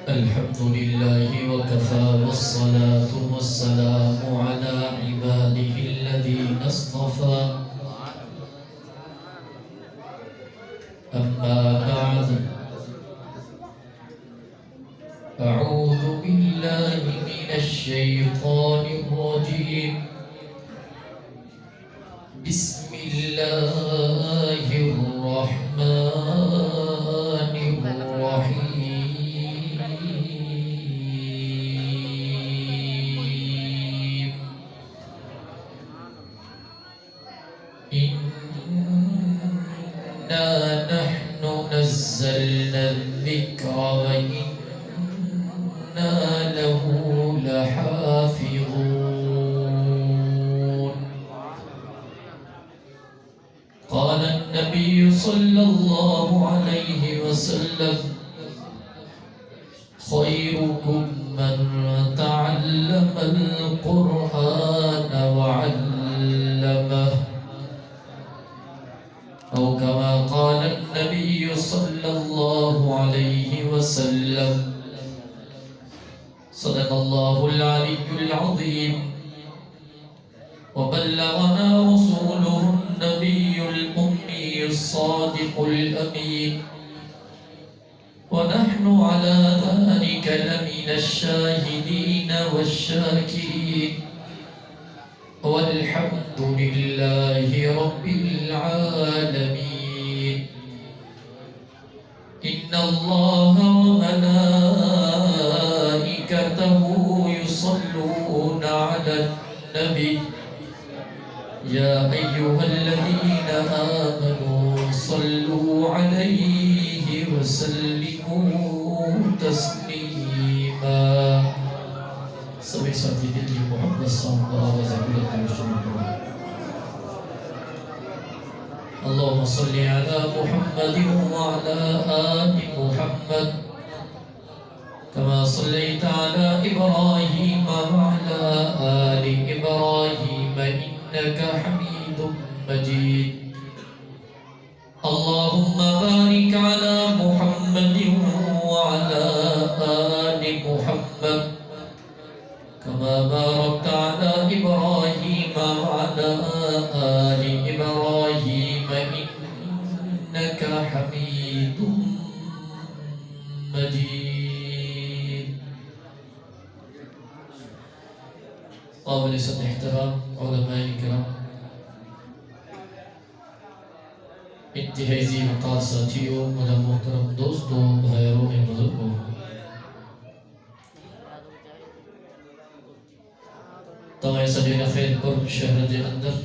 الحمد لله وكفى والصلاة والسلام على عباده الذين اصطفى أما بعد أعوذ بالله من الشيطان الرجيم بسم الله الرحمن الرحيم إنا نحن نزلنا الذكر وإنا له لحافظون قال النبي صلى الله عليه وسلم خيركم من تعلم القرآن وعلمه أو كما قال النبي صلى الله عليه وسلم صدق الله العلي العظيم وبلغنا رسوله النبي الأمي الصادق الأمين ونحن على ذلك لمن الشاهدين والشاكرين والحمد لله رب العالمين إن الله وملائكته يصلون على النبي يا أيها الذين آمنوا صلوا عليه وسلموا تسليما سبي ساتھی دل کی محبت سانپا وزاکرت وشنکر اللهم صل على محمد وعلى آل محمد كما صليت على إبراهيم وعلى آل إبراهيم إنك حميد مجيد اللهم بارك على محمد وعلى آل محمد كما باركت على إبراهيم وعلى آل إبراهيم إنك حميد مجيد قابل صدر احترام علماء کرام انتہائی عزیز وقار ساتھیوں مجھے محترم دوستوں بھائیوں بزرگوں تمہیں سجن خیر پر شہر دے اندر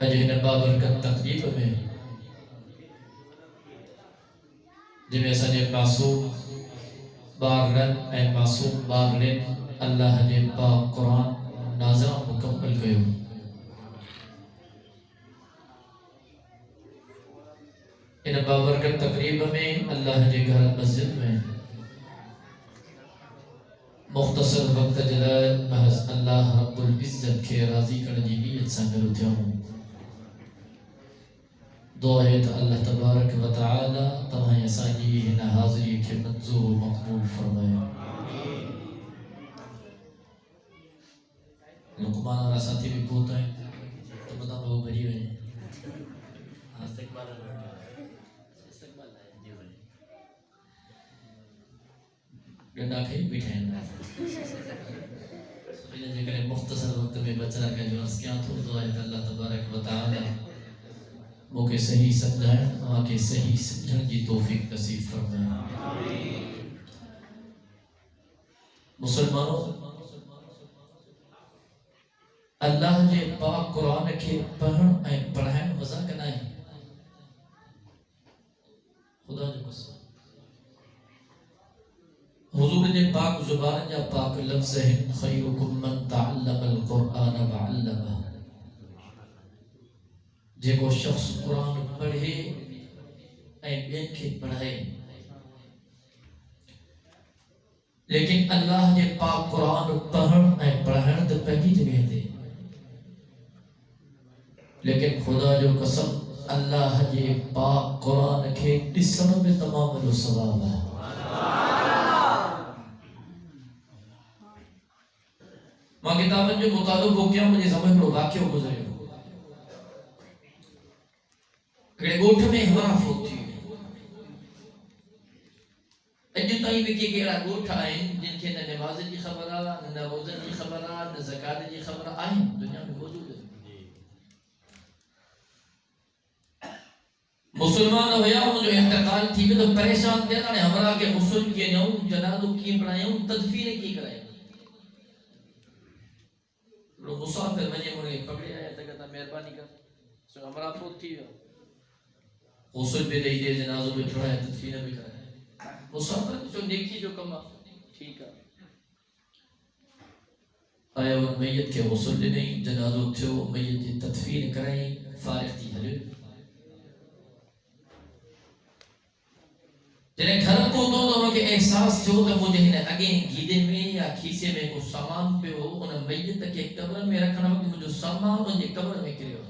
اجہن بابرکت تقریب میں جنہیں سجن معصوم بارن اے معصوم بارن اللہ نے پاک قرآن نازل مکمل کیوں ان بابرکت تقریب میں اللہ نے گھر مسجد میں مختصر وقت جلال محض اللہ رب العزت کے راضی کرنے نیت سنگر اٹھا ہوں دعا ہے تو اللہ تبارک و تعالی تمہیں سانی ہنا حاضری کے منظور و مقبول فرمائے لقمان اور ساتھی بھی بہت ہیں تو بتا وہ بھری ہوئے ہیں استقبال ہے جی بھائی گنڈا کھائی بیٹھے ہیں انہیں جگہ مختصر وقت میں بچہ کا جو عرض کیا تو دعا ہے اللہ تبارک و تعالی وہ کہ صحیح سمجھائیں وہاں کے صحیح سمجھن کی توفیق نصیب فرمائیں مسلمانوں اللہ نے پاک قرآن کے پڑھائیں مزہ کنائیں خدا جو قسم حضور نے پاک زبان یا پاک لفظ ہے خیرکم من تعلم القرآن وعلمہ جے کو شخص قرآن پڑھے اے بین کے پڑھائے لیکن اللہ نے پاک قرآن پڑھن تو پہلی جگہ دے لیکن خدا جو قسم اللہ جے پاک قرآن کے ڈسن میں تمام جو ثواب ہے ماں کتابن جو مطالب ہو کیا مجھے سمجھ لو واقعہ گزرے ہو کہ گوٹھ میں ہمارا فوت تھی اجو تائیں بھی کہ اڑا گوٹھ آئیں جن کے نہ نماز کی خبر آ نہ روزہ کی خبر آ نہ زکات کی خبر آئیں دنیا میں موجود ہے مسلمان ہویا ان جو انتقال تھی تو پریشان تھے نا ہمارا کے غسل کے نو جنازہ کی پڑھائیں تدفین کی کرائیں لو مسافر مجھے مڑے پکڑے آیا تھا کہتا مہربانی کر سو ہمارا فوت تھی غسل بھی دے دے جنازہ بھی پڑھایا تدفین بھی کرایا مسافر جو نیکی جو کما ٹھیک ہے آیا وہ میت کے غسل بھی نہیں جنازہ تھو میت کی تدفین کرائیں فارغ تھی حلو جنہیں گھر کو دو کہ احساس جو تو مجھے ہی اگے گیدے میں یا کھیسے میں کوئی سامان پہ ہو انہیں میت کے قبر میں رکھنا ہو کہ مجھے سامان انہیں قبر میں کرے ہو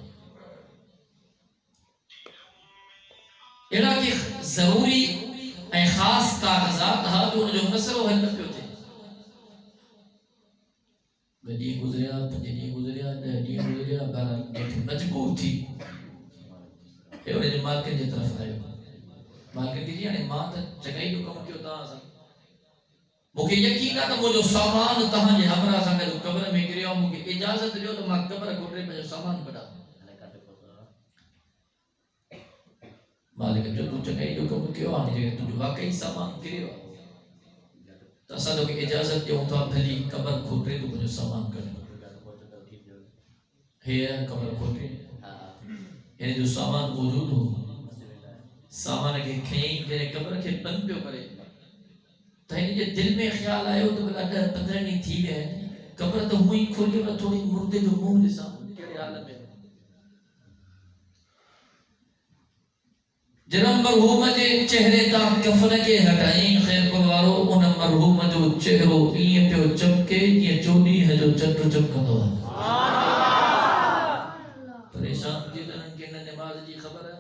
ایڈا کہ ضروری اے خاص کاغذات ہاں جو انہیں جو مصر و حل پہ ہوتے گھڑی گزریا پنجنی گزریا ڈہنی گزریا بارہ مجبور تھی یہ انہیں جو مالکن جی طرف آئے مالکن کی جی ماں تا جگہی جو کم کیوں تا آسا مکہ یقینا تا مجھو سامان تہاں جے ہمرا سا کہ قبر میں گریا مکہ اجازت لیو تو ماں قبر گھٹرے میں جو سامان بڑا مالکن جو تو جگہی جو کم کیوں آنی جگہ تو جو واقعی سامان گریا تو اسا تو کہ اجازت دیوں تو بھلی قبر گھٹرے تو مجھو سامان کرنے ہے قبر گھٹرے یعنی جو سامان موجود ہو سامان کے کھیں جنہیں قبر کے بند پیو کرے تاہی جو دل میں خیال آئے ہو تو بلا ڈر 15 نہیں تھی گئے قبر تو ہوئی کھولی اور تھوڑی مردے جو منہ دسا کیڑے عالم ہے جنہاں مرحوم جے چہرے تا کفن کے ہٹائیں خیر پروارو انہاں مرحوم جو چہرو یہ پیو چمکے یہ چونی ہے جو چندر چمکا دو پریشان جی دنن کے نہ نماز جی خبر ہے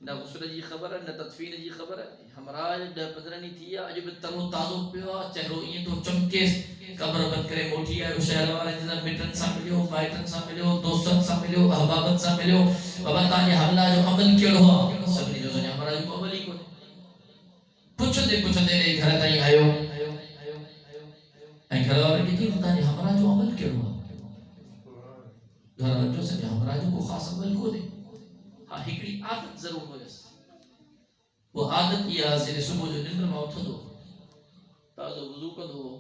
نہ غسل جی خبر ہے نہ تدفین جی خبر ہے ہمراہ ڈر 15 نہیں تھی عجب ترو تازو پیو چہرو یہ تو چمکے قبر بند کرے موٹی آئے شہر والے جنہاں مٹن سا ملیو مائٹن سا ملیو دوستن سا ملیو احبابت سا ملیو بابا تانے حملہ جو عمل کیا ہوا سب نے جو سنیا ہمارا جو عمل ہی کو پچھ دے لے گھر تائیں آئیو این گھر والے کی تھی تانے ہمارا جو عمل کیا ہوا گھر والے جو سنیا ہمارا جو کو خاص عمل کو دے ہاں ہکڑی عادت ضرور ہو جس وہ عادت یہ حاصل صبح جو نندر میں اٹھا دو تازو وضو کا دو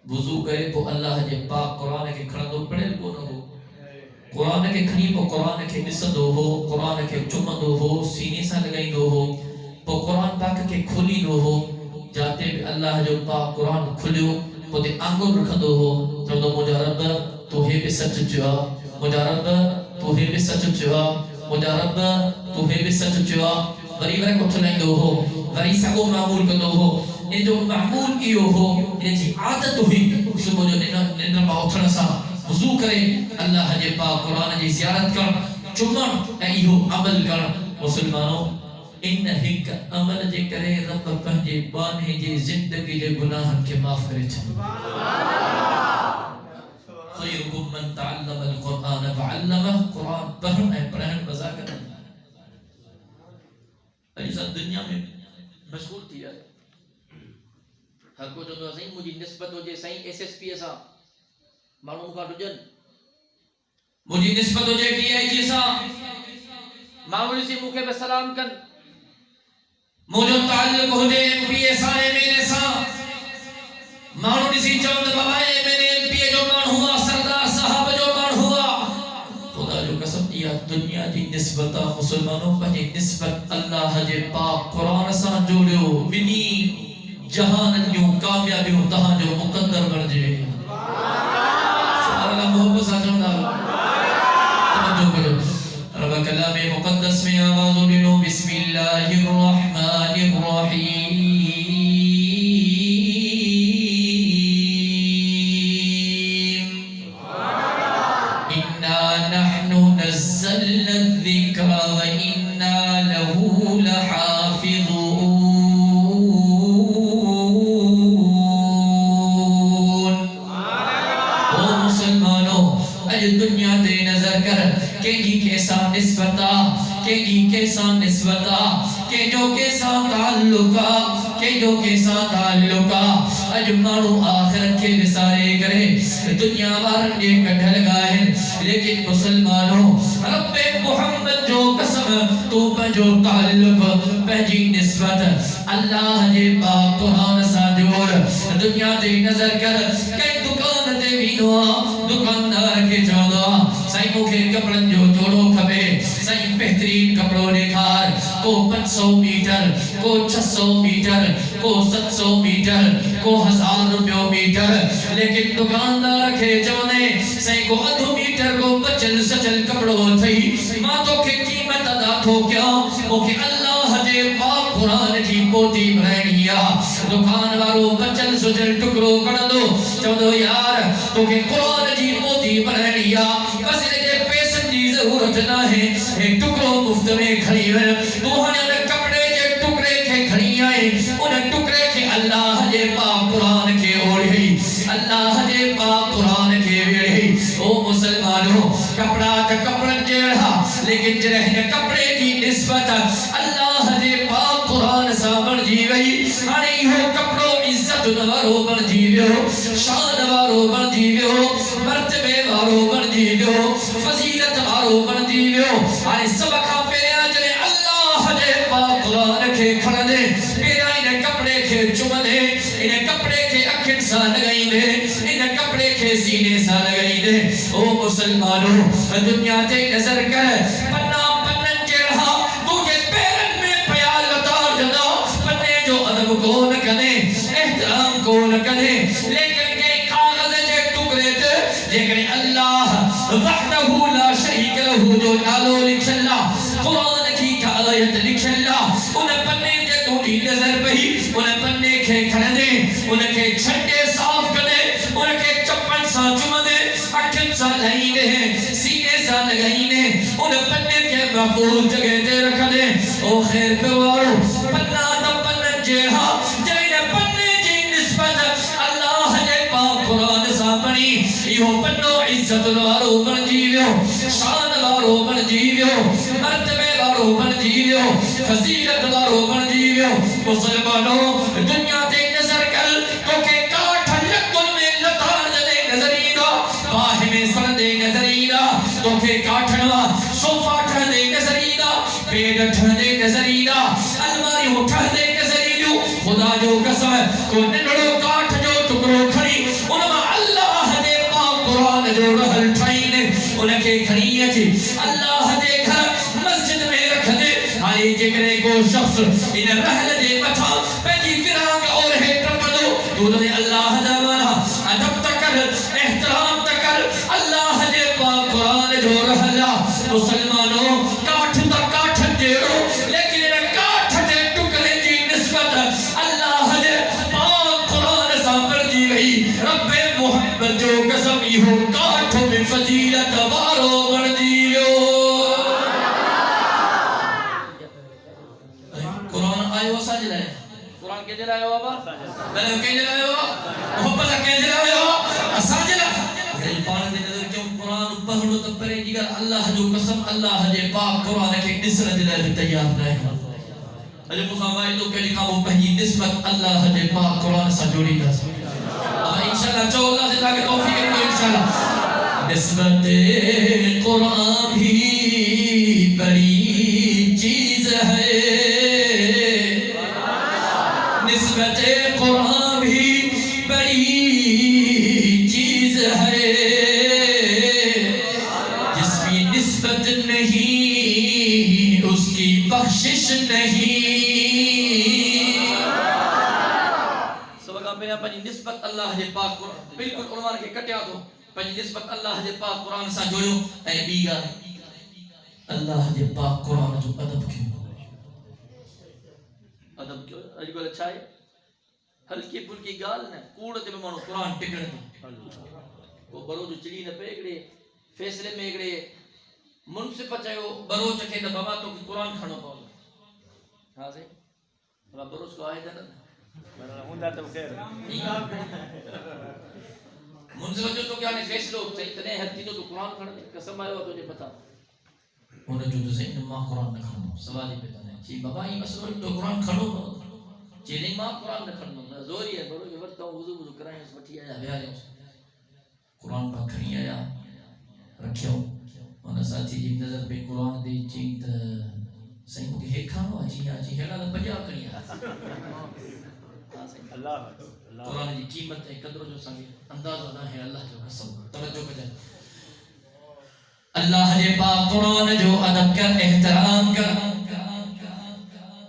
وضو کرے تو اللہ جے پاک قرآن کے کھڑا دو پڑھے کو نہ ہو قرآن کے کھڑی پو قرآن کے نسدو ہو قرآن کے چمدو ہو سینے سا لگائی دو ہو پو قرآن پاک کے کھلی دو ہو جاتے بھی اللہ جو پاک قرآن کھلیو پو دے آنگل رکھ دو ہو جو دو مجھا رب تو ہے بھی سچ چوا مجھا رب تو ہے بھی سچ چوا مجھا رب تو ہے بھی سچ چوا غریب رکھ اٹھلائیں دو ہو غریب ساگو معمول کر دو ہو ان جو معمول کیو ہو ان جی عادت ہوئی صبح جو نندر میں اٹھنا سا وضو کرے اللہ جے پاک قرآن جی زیارت کر چمن ایہو عمل کر مسلمانوں ان ہک عمل جے کرے رب پہنجے بانے جے زندگی جے گناہن کے معاف کرے خیرکم من تعلم القرآن فعلمہ قرآن پڑھن بذاکر انسان دنیا میں مشغول تھی ہے ہر کو جو تو صحیح مجھے نسبت ہو جائے صحیح ایس ایس پی ایسا معلوم کا رجن مجھے نسبت ہو جائے ڈی آئی جی سا معمولی سی موقع پہ سلام کن مجھے تعلق ہو جائے ایم پی ایسا ایم این ایسا معلومی سی چوند بابا ایم این ایم پی جو مان ہوا سردار صاحب جو مان ہوا خدا جو قسم دیا دنیا دی نسبتا مسلمانوں پہنی نسبت اللہ جے پاک قرآن سا جوڑیو ونی جہان جو کامیابیوں تہاں جو مقدر بڑھ جائے سبحان اللہ محبت سا جمدہ توجہ کرو رب کلام مقدس میں آواز لنو بسم اللہ الرحمن الرحیم اج دنیا دے نظر کر کنجی کیسا نسبتا کنجی کیسا نسبتا کنجو کیسا تعلقا کنجو کیسا تعلقا اج مانو آخرت کے وسارے کرے دنیا وارن دے کٹھل گائے لیکن مسلمانوں رب محمد جو قسم تو پنجو تعلق پنجی نسبت اللہ جے پاک قرآن سا جوڑ دنیا دے نظر کر کئی دکان دے وینوا دکاندار کے چودہ سائی مکھے کپڑن جو جوڑو کھبے سائی بہترین کپڑوں نکھار کو 500 میٹر کو 600 میٹر کو 700 میٹر کو 1000 روپیوں میٹر لیکن دکاندار کے چودے سائی کو 2 میٹر کو بچل سچل کپڑوں تھی ماں تو کے قیمت ادا تھو کیا مکھے اللہ جے پاک قرآن کی پوتی بھرینیا دکان وارو بچل سچل ٹکڑوں کر دو چودو یار تو کہ قرآن کی پوتی بھرینیا بس لگے پیسن کی ضرورت نہ ہے ایک ٹکڑوں مفت میں کھڑی ہے تو ہنے انہیں کپڑے کے ٹکڑے کے کھڑی آئے انہیں ٹکڑے کے اللہ جے پاک قرآن کے اوڑی اللہ جے پاک قرآن کے ویڑی او مسلمانوں کپڑا کا کپڑا جیڑا لیکن جرہن کپڑے کی نسبت اللہ جے پاک قرآن سا بڑھ جی گئی آنی ہو کپڑوں عزت نوارو بڑھ جی گئو شان وارو بڑھ جی گئو مرتبے وارو بڑھ جی گئو فضیلت وارو بڑھ جی گئو آنی سبقہ پہ آجنے اللہ جے پاک قرآن کے کھڑا دے میرا انہیں کپڑے کے چم دے انہیں کپڑے کے اکھن سا لگائی دے انہیں کپڑے کے سینے سا لگائی دے او مسلمانوں دنیا تے نظر کر پنہ پنن جیڑا تو کے پیرن میں پیال لطار جدا پنے جو ادب کو نہ کنے احترام کو نہ کنے لیکن کے کاغذ جے ٹکرے تے جے اللہ وحدہ لا شریک لہو جو نالو لکھ اللہ قرآن کی آیت لکھ اللہ انہیں پنے جے ٹوٹی نظر پہی انہیں پنے کے کھڑے دے انہیں کے چھنڈے صاف کرے انہیں کے چپن سا چم دے اکھن سا لہی دے سینے سا لگائی دے انہیں پنے کے محفوظ جگہ دے رکھ دے او خیر پروارو پنہ دا پنہ جیڑا جائنے پنے جی نسبت اللہ جے پاک قرآن سا پڑی یہ پنو عزت وارو بن جیویو شان وارو بن جیویو مرتبے وارو بن جیویو فضیلت وارو بن جیویو مسلمانوں دنیا تے نظر کر تو کہ کاٹھ لکن میں لطار جلے نظری دا باہ میں سردے نظری دا تو کہ کاٹھنوا صوفہ ٹھر دے نظری دا پیڑ ٹھر دے نظری دا الماری اٹھر دے نظری جو خدا جو قسم کو ننڑو کاٹھ جو ٹکڑو کھڑی انہاں اللہ دے پاک قرآن جو رہل ٹھائینے انہیں کے کھڑی ہے اللہ دے گھر مسجد میں رکھ دے آئی جگرے کو شخص انہیں رہل دے بچا پیجی فراغ اور ہے ٹرپدو تو دے اللہ دا والا ادب تکر احترام تکر اللہ دے پاک قرآن جو رہلا مسلمانوں کاٹھ تا کاٹھ دیرو لیکن انہیں کاٹھ دے ٹکلے جی نسبت اللہ دے پاک قرآن سا پر جی گئی رب محمد جو قسم ہو کاٹھ میں فضیلت وارو بڑھ جیو قرآن آئے وہ ساجل ہے قرآن کے جلائے ہو آبا میں نے کہیں جلائے ہو محبت کہیں جلائے ہو ساجل ہے پانے دے نظر کیوں قرآن پہلو تب پرے جگر اللہ جو قسم اللہ جے پاک قرآن کے نسر جلائے بھی تیار رہے اجھے مسامائی تو پہلی کاموں پہنی نسبت اللہ جے پاک قرآن سا جوڑی دا انشاءاللہ چاہو اللہ سے تاکہ توفیق کریں انشاءاللہ نسبت قرآن بھی بڑی چیز ہے نسبت قرآن بھی بڑی چیز ہے جس کی نسبت نہیں اس کی بخشش نہیں پنی نسبت اللہ جے پاک قرآن بالکل عنوان کے کٹیا تو پنی نسبت اللہ جے پاک قرآن سا جوڑیو اے بیگا اللہ جے پاک قرآن جو ادب کیوں ادب کیوں اجگل اچھا ہے ہلکی پلکی گال نے کوڑتے میں مانو قرآن ٹکڑ دی وہ برو جو چڑی نے پیگڑے فیصلے میں اگڑے منصف چاہو برو چکے دا بابا تو قرآن کھڑو پاؤ ہاں سے برو اس کو آئے تھا نا منزل جو تو کیا نے فیصلو صحیح تنے ہر تینوں تو قرآن کھڑ دے قسم آئے ہو تجھے پتا انہیں جو تو صحیح ماں قرآن نہ کھڑنو سوالی پہ تنے چی بابا ہی مسئلہ تو قرآن کھڑو چی نہیں ماں قرآن نہ کھڑنو زوری ہے بڑو یہ ورطا ہوں وضو کرائیں اس بٹھی آیا بیارے اس قرآن پاک کھڑی آیا رکھیو انہیں ساتھی جی نظر پہ قرآن دے چیت صحیح مجھے ہے کھانو آجی آجی ہے نا پجا کھڑی آیا قرآن کی قیمت ہے قدر جو سنگے اندازہ نہ ہے اللہ جو قسم توجہ کر جائے اللہ نے پاک قرآن جو ادب کر احترام کر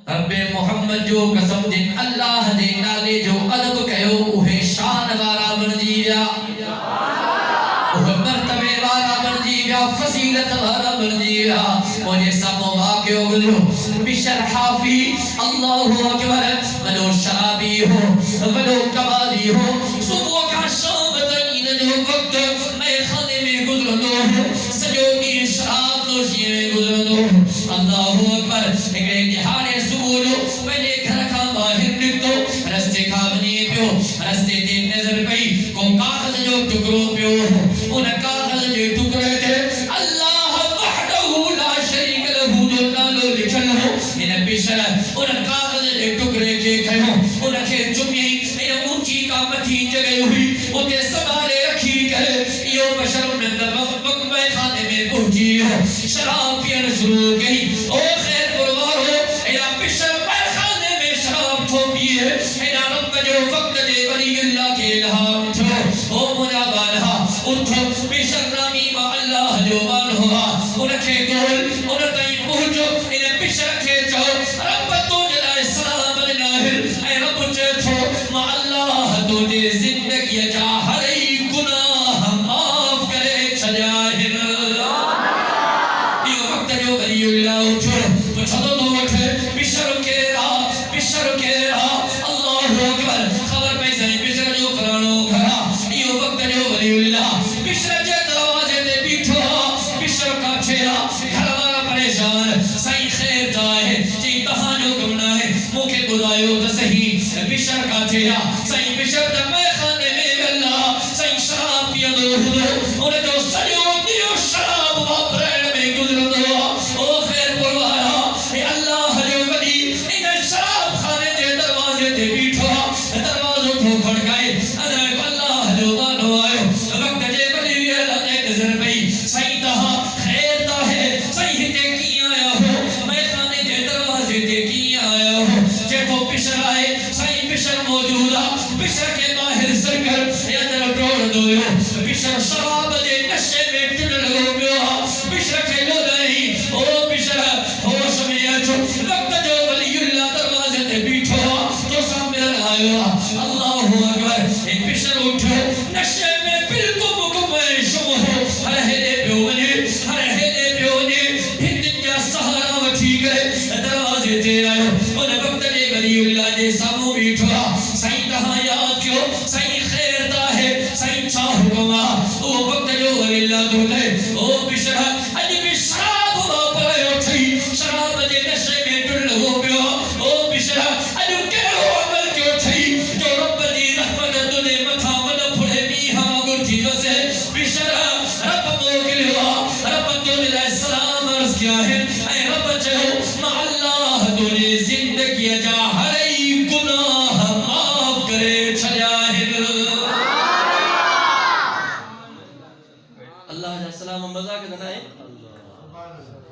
رب محمد جو قسم دن اللہ دے نالے جو ادب کہو اوہ شان وارا بن جیویا اوہ مرتبے وارا بن جیویا فضیلت وارا بن جیویا مجھے سب واقع ہو گلو بشر حافی اللہ اکبر ولو شرابی ہو ولو کبالی ہو صبح کا شام تین جو وقت میں خانے میں گزرنو ہوں سجو کی شراب نوشی میں گزرنو اللہ اکبر اگرے دہانے سبولو پہلے گھر کا باہر نکتو رستے کھابنی پیو رستے دے نظر پئی کو کاغذ جو ٹکروں پیو ان کاغذ جو ٹکرے تھے اللہ وحدہ لا شریک لہو جو نالو لکھن ہو انہیں بشر ان کاغذ جو ٹکرے کے کھئیوں انہیں کے چمی انہیں اونچی کا مٹھی جگہ ہوئی انہیں سبارے رکھی کرے یہ بشر انہیں وقت میں خانے میں پہنچی ہو شراب پین شروع گئی او خیر پروار ہو یا بشر میں خانے میں شراب تھوپی ہے یا رب جو وقت دے ولی اللہ کے لہا اٹھو او منابا لہا اٹھو بشر رامی با اللہ جو بان ہوا انہیں کے گول انہیں تائیں پہنچو انہیں بشر کے چاہو رب تو جلائے سلام الناہر اے رب چیتھو ما اللہ تجھے زندگی جا ہر ای گناہ معاف کرے چھجاہر یہ وقت جو ولی اللہ اٹھو تو چھلو تو اٹھے بشر کے راہ اللہ اکبر خبر پیسے بشر جو فرانو گھرا یہ وقت جو ولی اللہ بشر جے دروازے دے بیٹھو بشر کا چھیرا گھر والا پریشان سائیں خیر جائے جی کہاں جو گمنا ہے موکے گزائیو تو صحیح بشر کا چھیرا سائیں بشر جب میں خانے میں اللہ سائیں شراب پیا دو انہیں جو سجو دیو شراب واپرین میں گزر دو او خیر پروارا اے اللہ جو ولی انہیں شراب خانے دے دروازے دے بیٹھو دروازوں کو کھڑکائے اللہ جو بانو آئے وقت جے ولی اللہ نے نظر پئی سائیں تہا خیر تا ہے سائیں تے کی آیا ہو میں خانے دے دروازے دے کی آیا ہو جے تو بشر آئے سائیں بشر موجودہ بشر کے باہر سرکر یا در روڑ دوئے بشر شراب دے نشے میں ٹل لگو گیا بشر کے لو دائی او بشر ہوش میں اچھو وقت جو ولی اللہ دروازے دے بیٹھو تو سامنے آیا اللہ اکبر ایک بشر اٹھو نشے میں بالکل مکمل شم ہو ہر ہیلے پیونے ہندن کا سہارا وٹھی کرے دروازے دے آئے انہیں وقت دے ولی اللہ دے سامو بیٹھوا سائیں کہاں یاد کیوں سائیں خیر دا ہے سائیں چھا حکمہ او وقت جو ولی اللہ دو لے او بشر اج بھی شراب ہوا پائے اٹھی شراب دے نشے میں ٹل ہو گیا او بشر اج کہو عمل کیوں تھی جو رب دی رحمت دنے متھا من پھڑے میہاں گرتی جو سے بشر رب موکل ہوا رب تو لے سلام عرض کیا ہے اے رب چہو ما اللہ دنے زندگی جا ہر ای گناہ معاف کرے چھجاہر اللہ جا سلام مزا کے دنائے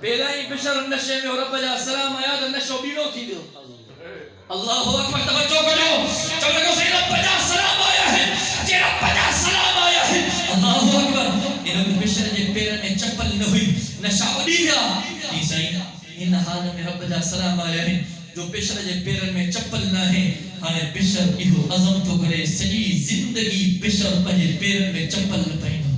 پہلا ہی بشر نشے میں رب جا سلام آیا تو نشو بیڑو تھی دیو اللہ اکبر توجہ کرو چلو سے رب جا سلام آیا ہے جی رب جا سلام آیا ہے اللہ اکبر انہوں بشر جے پیرن میں چپل نہ ہوئی نشا اڑی گیا یہ صحیح ان حال میں رب جا سلام آیا ہے جو بشر جے پیرن میں چپل نہ ہے ہانے بشر ایہو عظم تو کرے سجی زندگی بشر پنجے پیرن میں چپل نہ پہنو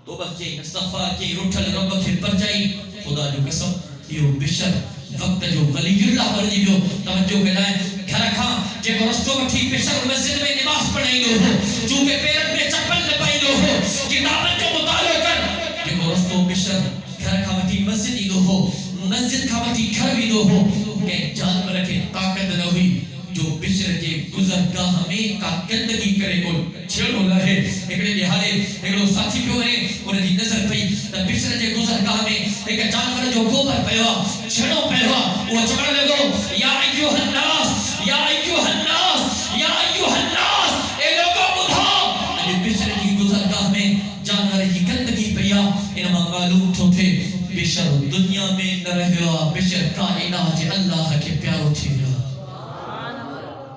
توبہ کی استغفار کی روٹھل رب کے پرچائی خدا جو قسم یہ بشر وقت جو ولی اللہ ورجی جو توجہ کرائے گھر کھا جے رستوں میں ٹھیک بشر مسجد میں نماز پڑھیں گے ہو چونکہ پیرن میں چپل نہ پہنو ہو کتابت جو مطالعہ کر جے رستوں بشر گھر کھا مٹی مسجد ہی دو ہو مسجد کھا مٹی گھر بھی دو ہو کہ جانور کے طاقت نہ ہوئی جو بشر کے گزرگاہ میں کا گندگی کرے کو چھڑو لہے ایکڑے لحاظے ایکڑو ساتھی پیو ہے انہیں دی نظر پئی تا بشر کے گزرگاہ میں ایک جانور جو گوبر پیوا چھڑو پیوا وہ چکڑ لگو یا ایوہ الناس یا ایوہ الناس یا ایوہ الناس اے لوگوں بدھا اجھے بشر کی گزرگاہ میں جانور کی گندگی پیا انہاں معلوم تو تھے بشر دنیا میں نہ رہے ہوا بشر کائنات اللہ کے پیارو تھی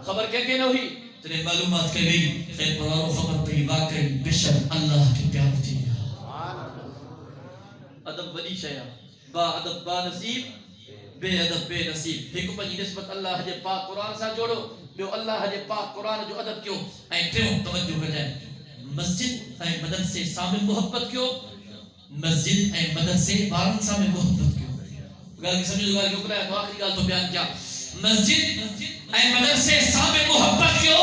خبر کیا کہنا ہوئی تنہیں معلومات کہہ گئی خیر پرارو خبر پہ واقعی بشر اللہ کے پیارو تھی ادب ولی شیعہ با ادب با نصیب بے ادب بے نصیب دیکھو پنجی نسبت اللہ جے پاک قرآن سا جوڑو بیو اللہ جے پاک قرآن جو ادب کیوں این ٹریوں توجہ کر جائے مسجد این مدرسے سامنے محبت کیوں مسجد این مدرسے بارن سامنے محبت کیوں گال کی سمجھو گال کیوں کرایا تو آخری گال تو بیان کیا مسجد این مدرسے سامنے محبت کیوں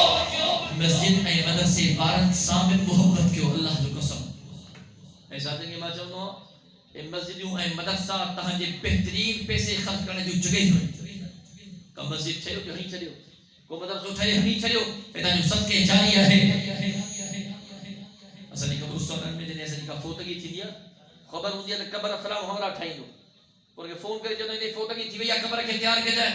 مسجد این مدرسے بارن سامنے محبت کیوں اللہ جو قسم ایسا دیں گے ماں چاہوں این مسجدوں این مدرسہ تہاں جے بہترین پیسے خرچ کرنے جو جگہ ہوئی کہ مسجد چھڑیو کہ ہنی چھڑیو کو مدرسو چھڑے ہنی چھڑیو ایتا جو صدقے جاریہ ہے اصلی قبرستان میں جنہیں اصلی کا فوتگی تھی دیا خبر ہوں دیا کہ قبر فلام ہمارا ٹھائیں دو اور فون کرے جنہوں نے فوتگی تھی یا قبر کے تیار کے جائے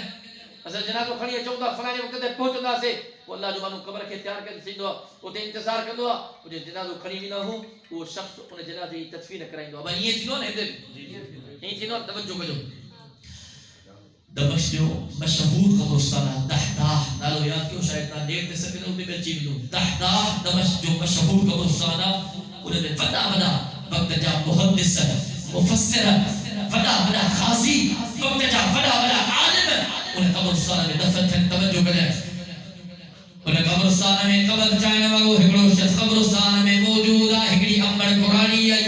اصل جنازو کھڑی ہے چودہ فلانے وقت تے پہنچنا سے وہ اللہ جو مانو قبر کے تیار کر سیندو وہ تے انتظار کر دو وہ جنازو کھڑی بھی نہ ہوں وہ شخص انہیں جنازے تدفین کرائیں دو اب یہ تینوں نے دے یہ تینوں توجہ کرو دمشق جو مشہور قبرستان دہداہ نالو یاد کیوں شاید نہ لیٹ دے سکے نہ انہیں مرچی بھی دو دہداہ دمشق جو مشہور قبرستان انہیں میں فدا فدا وقت جا محدث مفسر فدا فدا خاصی وقت جا فدا فدا عالم انہیں قبرستان میں دفن تھے توجہ کریں انہیں قبرستان میں قبر چاہنے والا ہکڑو شخص قبرستان میں موجود ہے ہکڑی امبر قرآنی آئی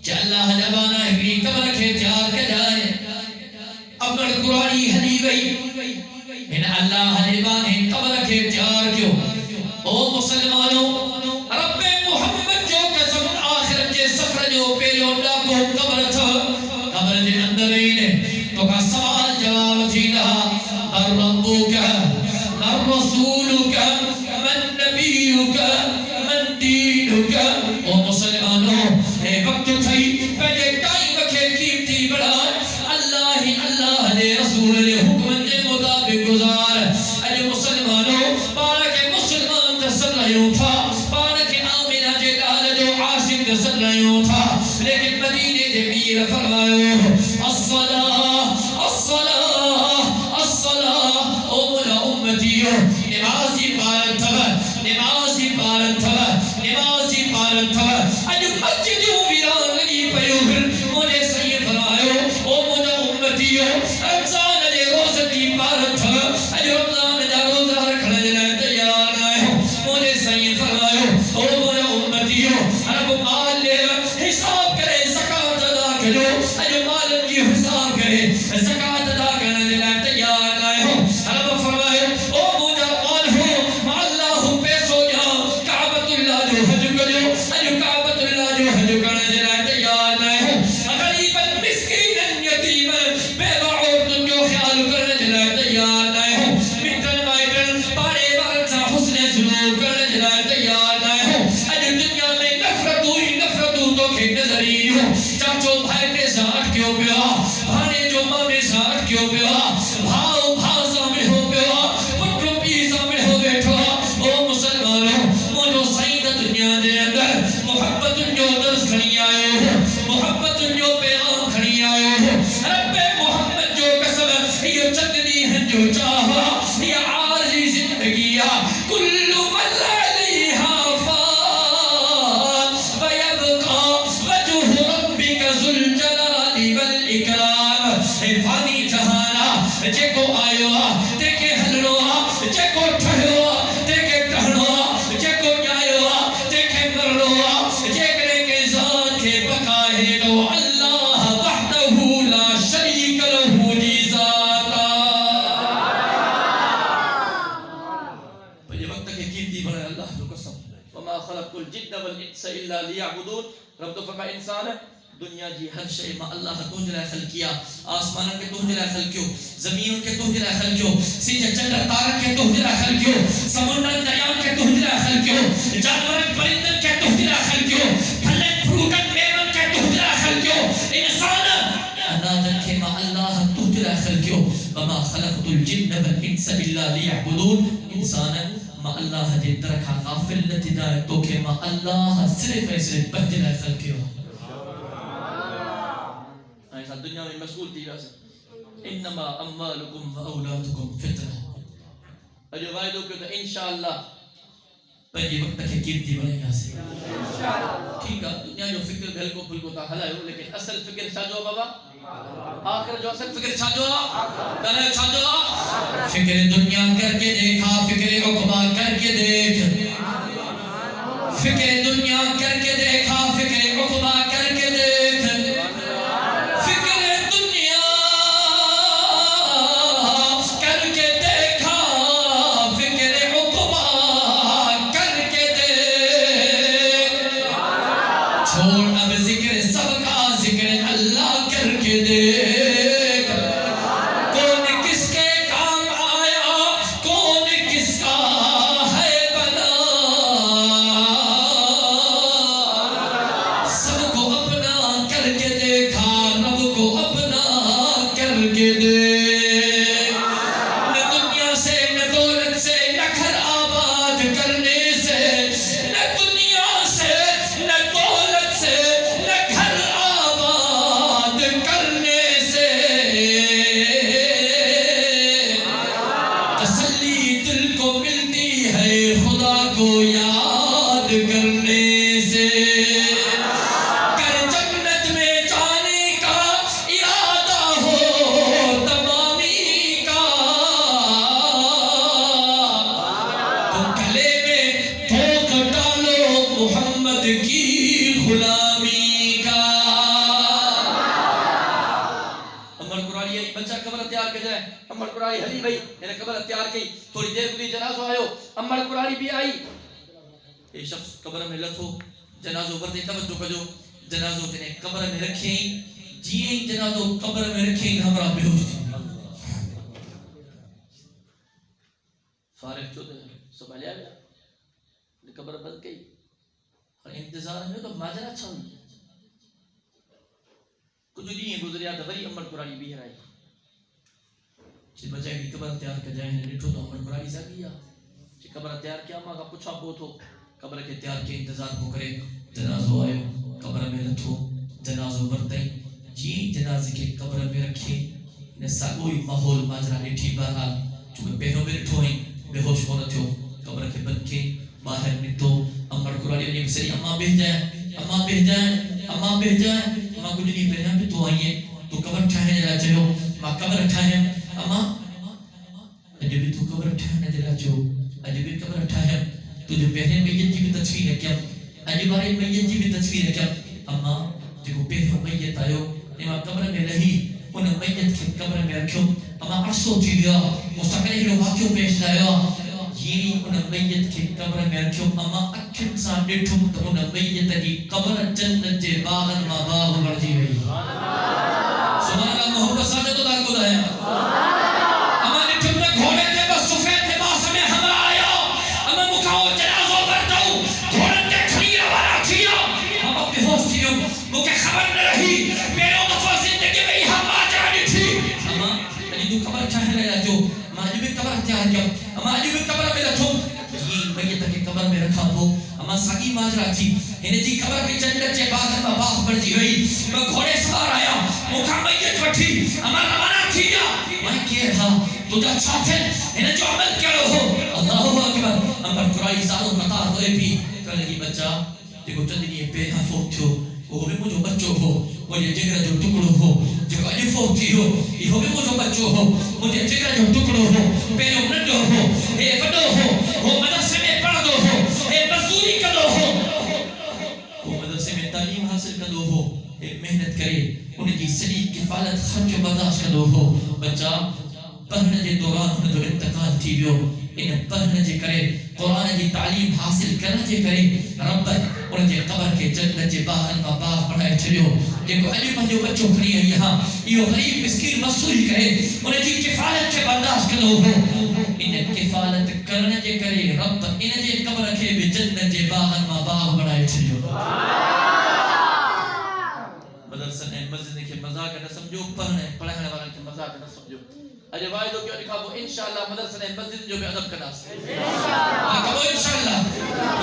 کہ اللہ جبانا ہکڑی قبر کے تیار کے جائے امبر قرآنی حدی گئی ان اللہ جبانا قبر کے تیار کیوں او مسلمانوں رب محمد جو قسم آخرت کے سفر جو پیلو ڈاکو قبر تھا قبر کے اندر ہی تو کا سوال جواب تھی رہا من ربک من رسولک من نبیک من دینک او مسلمانوں اے وقت تھی پہلے ٹائم کے قیمتی بڑھا اللہ دے رسول دے حکم دے مطابق گزار اے مسلمانوں بارک مسلمان تسل رہیوں تھا بارک آمینہ جے لال جو عاشق تسل رہیوں تھا لیکن مدینے دے میر فرمائیو نمازی پارت تھا نمازی پارت تھا نمازی پارت تھا اج مسجد ویران لگی پیو مجھے صحیح فرمایا او مجھے امتیو رمضان دے روز کی پارت تھا اج رمضان دا روزہ رکھنے دے تیار آئے مجھے صحیح فرمایا او مجھے امتیو رب مال لے حساب کرے زکات ادا کرو اج مال کی حساب کرے زکات ادا کرنے دے تیار آئے رب فرمایا رب تو فرمائے انسان دنیا جی ہر شے ما اللہ تو جلا خلقیا آسمان کے تو جلا خلقیو زمین کے تو جلا خلقیو سینہ چندر تارک کے تو جلا خلقیو سمندر دریاؤں کے تو جلا خلقیو جانور پرندن کے تو جلا خلقیو پھلن پھروٹن میون کے تو جلا خلقیو انسان انادن کے ما اللہ تو جلا خلقیو وما خلقت الجن والانس الا ليعبدون انسان ما اللہ دے درکھا غافل نتیدہ تو کہ ما اللہ صرف بہتر خلقیو دنیا میں مشغول تھی ویسے انما اموالکم و اولادکم فتنہ اجو وعدو کہ انشاءاللہ پہلی وقت کے قیمتی بنے گا سے ٹھیک ہے دنیا جو فکر گھل کو پھل کو تا حلائے ہو لیکن اصل فکر چھا جو بابا آخر جو اصل فکر چھا جو کہنے چھا جو فکر دنیا کر کے دیکھا فکر عقبہ کر کے دیکھ فکر دنیا کر کے دیکھا فکر عقبہ کر کے دیکھ قبر میں لتھو جنازو پر توجہ کجو جنازو تنے قبر میں رکھیں جی جنازو قبر میں رکھیں ہمارا بے ہوش تھی فارغ چھو دے سنبھالے آ گیا قبر بند گئی اور انتظار میں تو ماجرا اچھا ہوئی کچھ نہیں گزریا تو وری عمر قرآنی بھی ہرائی چھ بچائے کی قبر تیار کر جائیں نٹھو تو عمر قرآنی سا گیا چھ قبر تیار کیا ماں کا پچھا بہت ہو قبر کے تیار کے انتظار کو کرے جنازو آئے قبر میں رکھو جنازو برتیں جی جنازے کے قبر میں رکھے انہیں ساگوئی ماحول ماجرہ نٹھی بہرحال چونکہ پہنوں میں رکھو ہیں بے ہوش ہو رہا تھو قبر کے بن کے باہر نکتو امر قرآن نے بسری اماں بہ جائیں اماں بہ جائیں اماں بہ جائیں اماں کچھ نہیں پہنا پہ تو آئیے تو قبر ٹھائیں جلا چاہو ماں قبر ٹھائیں اماں اجھے بھی تو قبر ٹھائیں جلا چاہو اجھے بھی قبر ٹھائیں تجھے پہنے میت کی بھی تصویر ہے کیا اجھے بارے میت کی بھی تصویر ہے کیا اماں جگو پہنے میت آئیو اماں قبر میں رہی انہیں میت کی قبر میں رکھو اماں عرصو تھی گیا مستقل ہی لوگ واقعوں پیش لایا یہ انہیں میت کی قبر میں رکھو اماں اکھن سا ڈیٹھو تو انہیں میت کی قبر جنت جے باغن ما باغ بڑھتی ہوئی سبحان اللہ محبت ساجد تو دار کو دایا اماں ڈیٹھو میں گھوڑے کے بس سفید لباس میں ہمرا آیا اماں مکاؤ جنازوں برتاؤ گھوڑے کے کھڑی آوارا تھیا ہم اپنے ہوش تھیوں مکہ خبر نہ رہی میرے دفعہ زندگی میں ہم آ جانی تھی اماں تو قبر چاہے رہا جو ماجی بھی قبر تیار کیا ماجی بھی قبر میں رکھو یہ میت کی قبر میں رکھا تو اما ساگی ماجرا تھی انہیں جی قبر میں جنت چے باغن میں باغ بڑھتی ہوئی میں گھوڑے سوار آیا مکھا میت وٹھی اما روانہ تھی گیا میں کہہ رہا تجھا چھاتے انہیں جو عمل کرو ہو اللہ اکبر امر قرائی زاروں قطار ہوئے بھی کہنے لگی بچہ دیکھو چندنی پہ حفوت تھو وہ بھی مجھو بچوں ہو مجھے جگر جو ٹکڑو ہو جو علی فوتی ہو یہ بھی مجھو بچوں ہو مجھے جگر جو ٹکڑو ہو پیروں نڈو ہو اے وڈو ہو مدرسے میں پڑھ دو ہو اے مزدوری کدو ہو وہ مدرسے میں تعلیم حاصل کدو ہو اے محنت کرے انہیں جی سری کفالت خرچ و برداشت کدو ہو بچہ پڑھنے جے دوران انہیں جو انتقال تھی جو انہیں پڑھنے جے کرے قرآن جی تعلیم حاصل کرنے جے کرے رب ان کے قبر کے جنت کے باغن میں باغ بنائے چلیو دیکھو علی بھائیو بچوں کھڑی ہے یہاں یہ غریب مسکین مسئول کرے انہیں جی کفالت کے برداشت کرو ہو انہیں کفالت کرنے جے کرے رب انہیں جے قبر کے بھی جنت کے باغن میں باغ بنائے چلیو مدرسہ نے مسجد کے مذاق نہ سمجھو پڑھنے والا کے مذاق نہ سمجھو اجے وائدو کیوں لکھا وہ انشاءاللہ مدرسہ نے مسجد جو بھی ادب کرنا انشاءاللہ کہو انشاءاللہ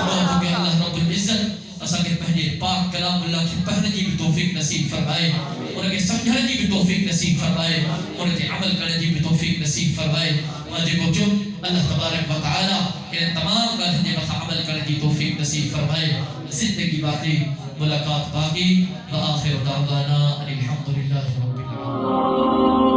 دعا کہ اللہ رب العزت اسا کے پہلے پاک کلام اللہ کی پڑھنے کی بھی توفیق نصیب فرمائے اور کے سمجھنے کی بھی توفیق نصیب فرمائے اور کے عمل کرنے کی بھی توفیق نصیب فرمائے مجھے کو جو اللہ تبارک و تعالی ان تمام باتیں پر عمل کرنے کی توفیق نصیب فرمائے زندگی باقی ملاقات باقی وآخر دعوانا الحمدللہ رب العالمین